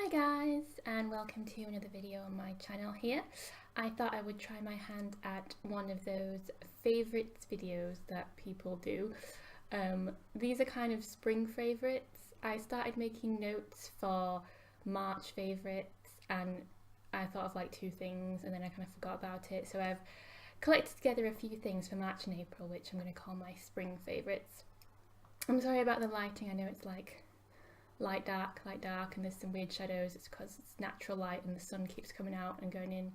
Hi guys, and welcome to another video on my channel here. I thought I would try my hand at one of those favourites videos that people do. These are kind of spring favourites. I started making notes for March favourites and I thought of like two things and then I kind of forgot about it. So I've collected together a few things for March and April, which I'm going to call my spring favourites. I'm sorry about the lighting, I know it's like light dark, and there's some weird shadows. It's because it's natural light and the sun keeps coming out and going in.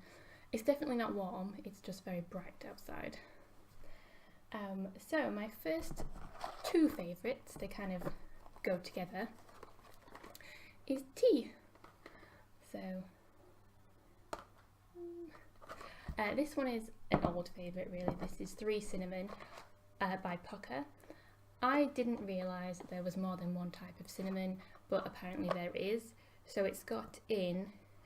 It's definitely not warm, it's just very bright outside. So my first two favourites, they kind of go together, is tea. So this one is an old favourite really. This is 3 Cinnamon by Pucker. I didn't realise that there was more than one type of cinnamon, but apparently there is. So it's got in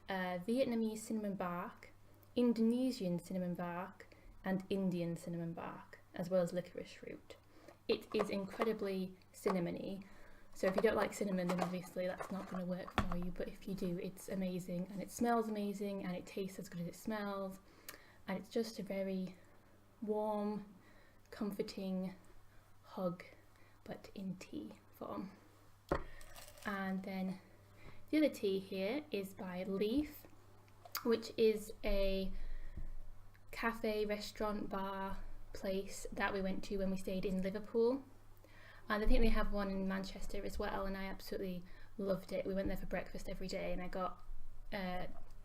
Vietnamese cinnamon bark, Indonesian cinnamon bark, and Indian cinnamon bark, as well as licorice root. It is incredibly cinnamony. So if you don't like cinnamon, then obviously that's not going to work for you. But if you do, it's amazing, and it smells amazing, and it tastes as good as it smells. And it's just a very warm, comforting hug, but in tea form. And then the other tea here is by Leaf, which is a cafe, restaurant, bar place that we went to when we stayed in Liverpool. And I think they have one in Manchester as well, and I absolutely loved it. We went there for breakfast every day and I got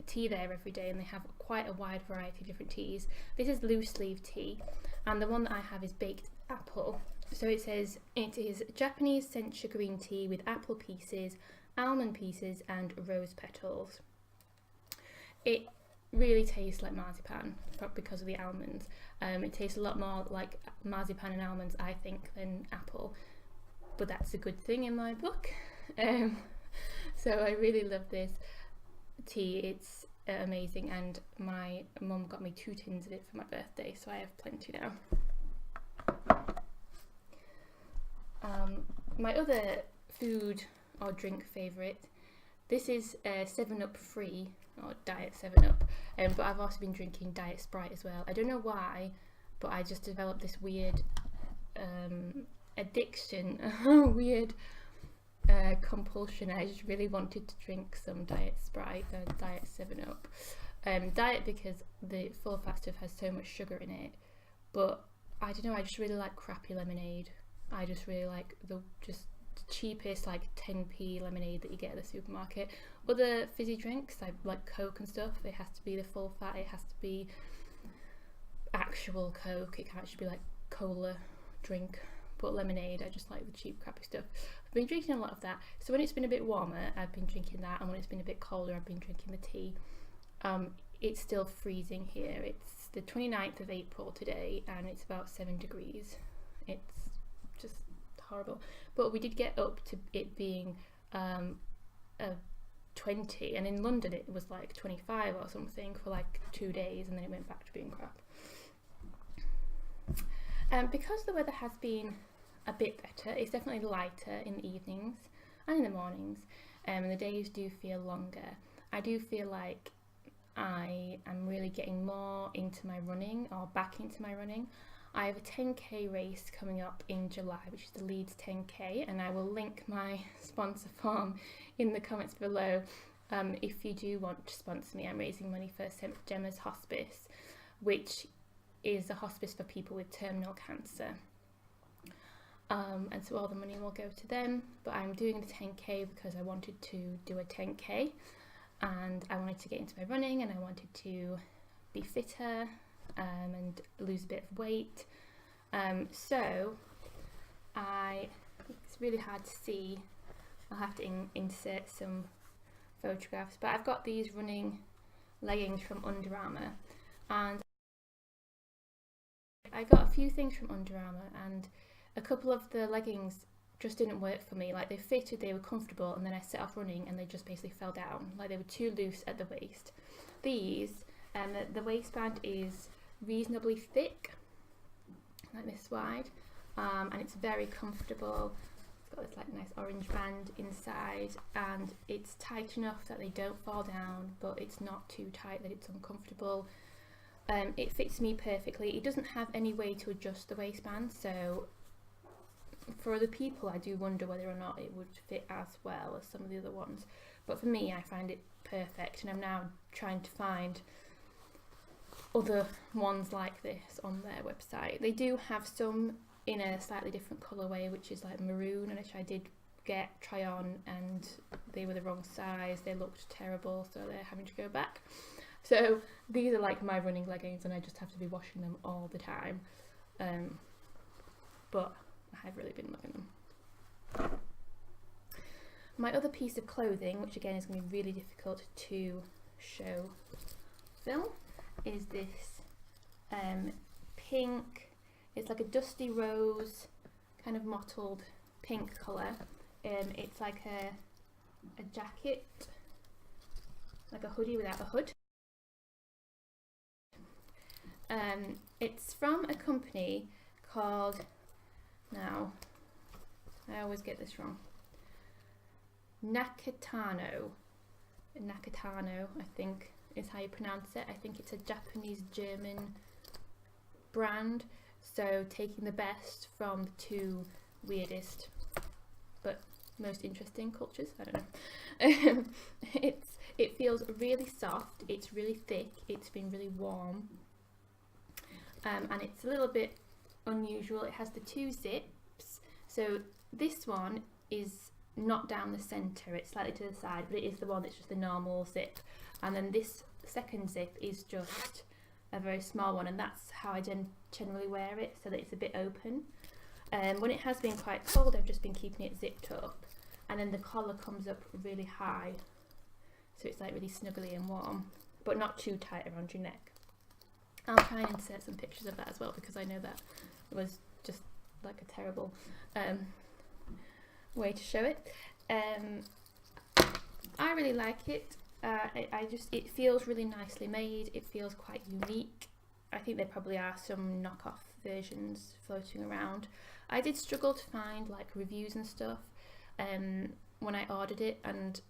tea there every day, and they have quite a wide variety of different teas. This is loose leaf tea, and the one that I have is baked apple. So it says it is Japanese sencha green tea with apple pieces, almond pieces and rose petals. It really tastes like marzipan because of the almonds. It tastes a lot more like marzipan and almonds, I think, than apple, but that's a good thing in my book. So I really love this tea. It's amazing, and my mum got me 2 tins of it for my birthday, so I have plenty now. My other food or drink favourite, this is 7-Up free, or Diet 7-Up, but I've also been drinking Diet Sprite as well. I don't know why, but I just developed this weird addiction, weird compulsion. I just really wanted to drink some Diet Sprite, Diet 7-Up. Diet because the full fat stuff has so much sugar in it, but I don't know, I just really like crappy lemonade. I just really like the cheapest like 10p lemonade that you get at the supermarket. Other fizzy drinks like Coke and stuff, it has to be the full fat, it has to be actual Coke, it can't just be like cola drink. But lemonade, I just like the cheap crappy stuff. I've been drinking a lot of that. So when it's been a bit warmer, I've been drinking that, and when it's been a bit colder, I've been drinking the tea. It's still freezing here. It's the 29th of April today, and it's about 7 degrees. It's just horrible. But we did get up to it being 20, and in London it was like 25 or something for like 2 days, and then it went back to being crap. Because the weather has been a bit better, it's definitely lighter in the evenings and in the mornings, and the days do feel longer. I do feel like I am really getting more into my running, or back into my running. I have a 10k race coming up in July, which is the Leeds 10k, and I will link my sponsor form in the comments below if you do want to sponsor me. I'm raising money for St Gemma's Hospice, which is a hospice for people with terminal cancer, and so all the money will go to them. But I'm doing the 10k because I wanted to do a 10k, and I wanted to get into my running, and I wanted to be fitter and lose a bit of weight. So it's really hard to see, I'll have to insert some photographs, but I've got these running leggings from Under Armour, and I got a few things from Under Armour, and a couple of the leggings just didn't work for me. Like, they fitted, they were comfortable, and then I set off running and they just basically fell down. Like, they were too loose at the waist. These, the waistband is reasonably thick, like this wide, and it's very comfortable. It's got this like nice orange band inside, and it's tight enough that they don't fall down, but it's not too tight that it's uncomfortable. It fits me perfectly. It doesn't have any way to adjust the waistband, so for other people I do wonder whether or not it would fit as well as some of the other ones, but for me I find it perfect, and I'm now trying to find other ones like this on their website. They do have some in a slightly different colourway, which is like maroon, which I did try on, and they were the wrong size. They looked terrible, so they're having to go back. So these are like my running leggings, and I just have to be washing them all the time. But I've really been loving them. My other piece of clothing, which again is going to be really difficult to show film, is this pink, it's like a dusty rose, kind of mottled pink colour. It's like a jacket, like a hoodie without a hood. It's from a company called, now I always get this wrong, Nakatano, I think is how you pronounce it. I think it's a Japanese German brand, so taking the best from the two weirdest but most interesting cultures. I don't know. It feels really soft, it's really thick, it's been really warm, and it's a little bit unusual. It has the two zips, so this one is not down the centre, it's slightly to the side, but it is the one that's just the normal zip, and then this second zip is just a very small one, and that's how I generally wear it, so that it's a bit open. When it has been quite cold, I've just been keeping it zipped up, and then the collar comes up really high, so it's like really snuggly and warm, but not too tight around your neck. I'll try and insert some pictures of that as well, because I know that was just like a terrible way to show it. I really like it. It feels really nicely made. It feels quite unique. I think there probably are some knockoff versions floating around. I did struggle to find like reviews and stuff when I ordered it, and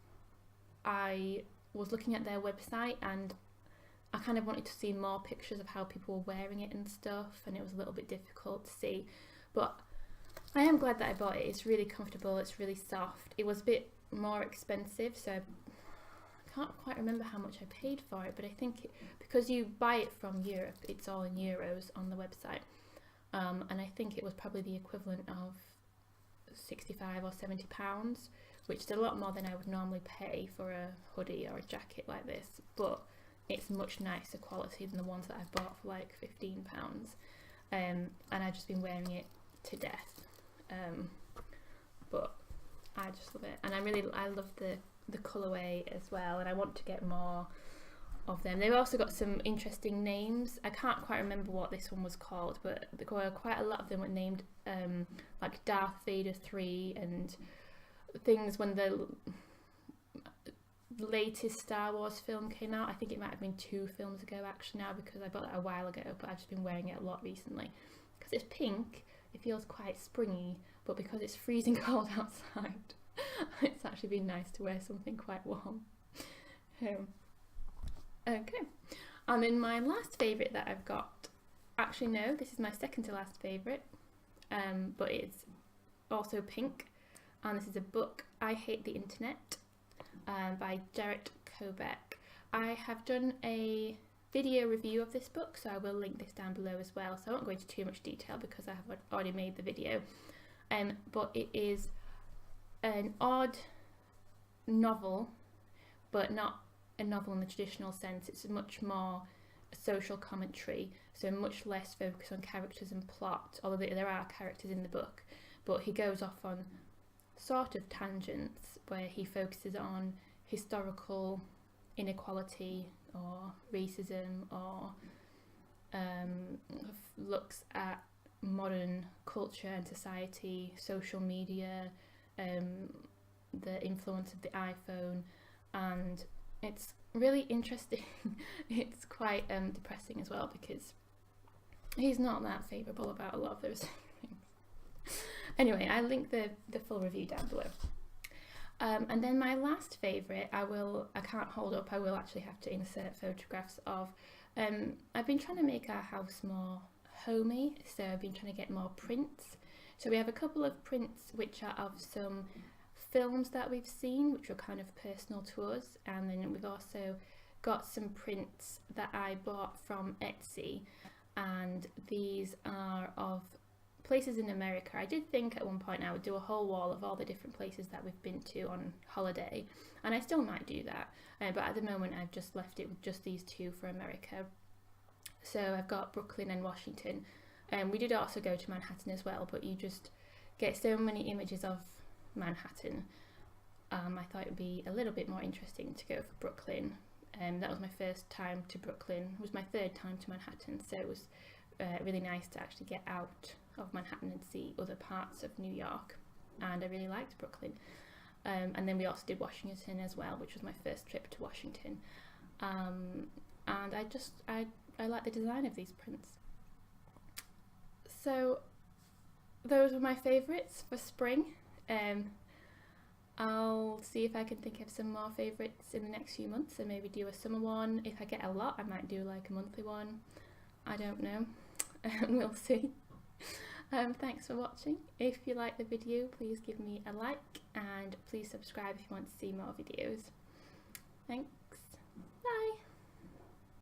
I was looking at their website, and I kind of wanted to see more pictures of how people were wearing it and stuff, and it was a little bit difficult to see, but I am glad that I bought it. It's really comfortable, it's really soft. It was a bit more expensive, so I can't quite remember how much I paid for it, but I think because you buy it from Europe, it's all in euros on the website, and I think it was probably the equivalent of 65 or 70 pounds, which is a lot more than I would normally pay for a hoodie or a jacket like this, but it's much nicer quality than the ones that I've bought for like 15 pounds, and I've just been wearing it to death, but I just love it, and I love the colourway as well, and I want to get more of them. They've also got some interesting names. I can't quite remember what this one was called, but there were quite a lot of them were named like Darth Vader 3 and things when the latest Star Wars film came out. I think it might have been 2 films ago actually now, because I bought that a while ago, but I've just been wearing it a lot recently. Because it's pink, it feels quite springy, but because it's freezing cold outside, it's actually been nice to wear something quite warm. Okay, and then my last favourite that I've got, actually no, this is my second to last favourite, but it's also pink, and this is a book, I Hate the Internet, by Jarrett Kobeck. I have done a video review of this book, so I will link this down below as well, so I won't go into too much detail because I have already made the video, but it is an odd novel, but not a novel in the traditional sense. It's much more a social commentary, so much less focus on characters and plot, although there are characters in the book, but he goes off on sort of tangents where he focuses on historical inequality or racism, or looks at modern culture and society, social media, the influence of the iPhone, and it's really interesting. It's quite depressing as well, because he's not that favourable about a lot of those things. Anyway, I link the full review down below. And then my last favourite, I can't hold up, I will actually have to insert photographs of. I've been trying to make our house more homey, so I've been trying to get more prints. So we have a couple of prints which are of some films that we've seen, which were kind of personal to us, and then we've also got some prints that I bought from Etsy, and these are of places in America. I did think at one point I would do a whole wall of all the different places that we've been to on holiday, and I still might do that, but at the moment I've just left it with just these two for America. So I've got Brooklyn and Washington, and we did also go to Manhattan as well, but you just get so many images of Manhattan. I thought it would be a little bit more interesting to go for Brooklyn. That was my first time to Brooklyn. It was my third time to Manhattan, so it was really nice to actually get out of Manhattan and see other parts of New York, and I really liked Brooklyn. And then we also did Washington as well, which was my first trip to Washington, and I like the design of these prints. So those were my favourites for spring. I'll see if I can think of some more favourites in the next few months and maybe do a summer one. If I get a lot, I might do like a monthly one. I don't know. We'll see. Thanks for watching. If you like the video, please give me a like and please subscribe if you want to see more videos. Thanks. Bye.